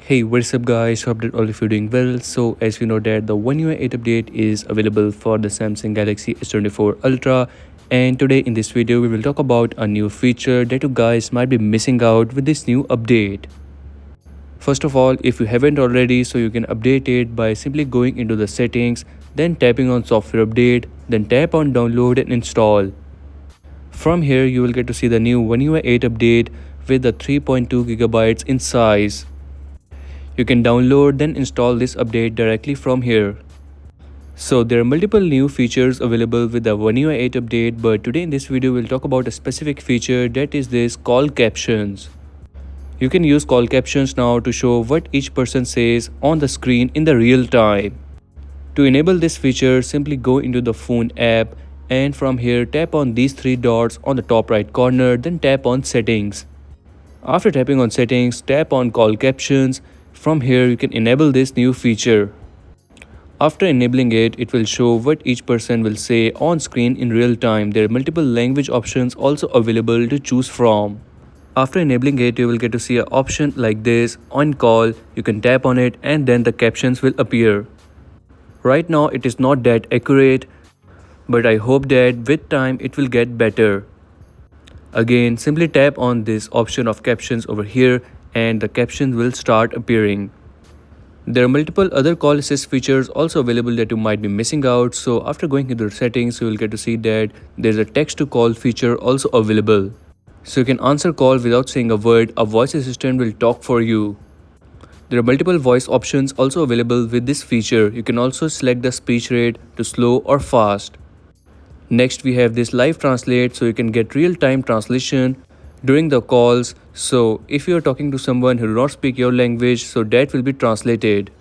Hey, what's up guys? Hope that all of you are doing well. So as we know that the OneUi 8 update is available for the Samsung Galaxy S24 Ultra, and today in this video we will talk about a new feature that you guys might be missing out with this new update. First of all, if you haven't already, so you can update it by simply going into the settings, then tapping on software update, then tap on download and install. From here you will get to see the new OneUi 8 update with the 3.2 gigabytes in size. You can download then install this update directly from here. So there are multiple new features available with the OneUi 8 update, but today in this video we'll talk about a specific feature, that is this call captions. You can use call captions now to show what each person says on the screen in the real time. To enable this feature, simply go into the phone app and from here tap on these three dots on the top right corner, then tap on settings. After tapping on settings, tap on call captions. From here you can enable this new feature. After enabling it, it will show what each person will say on screen in real time. There are multiple language options also available to choose from. After enabling it, you will get to see an option like this on call. You can tap on it and then the captions will appear. Right now it is not that accurate, but I hope that with time it will get better. Again, simply tap on this option of captions over here and the captions will start appearing. There are multiple other call assist features also available that you might be missing out. So after going into the settings, you will get to see that there's a text to call feature also available. So you can answer call without saying a word. A voice assistant will talk for you. There are multiple voice options also available with this feature. You can also select the speech rate to slow or fast. Next we have this live translate, so you can get real-time translation during the calls. So if you are talking to someone who do not speak your language, so that will be translated.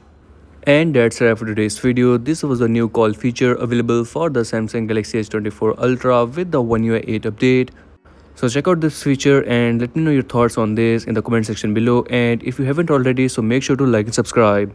And that's it for today's video. This was a new call feature available for the Samsung Galaxy S24 Ultra with the OneUi 8 update. So check out this feature and let me know your thoughts on this in the comment section below, and if you haven't already, so make sure to like and subscribe.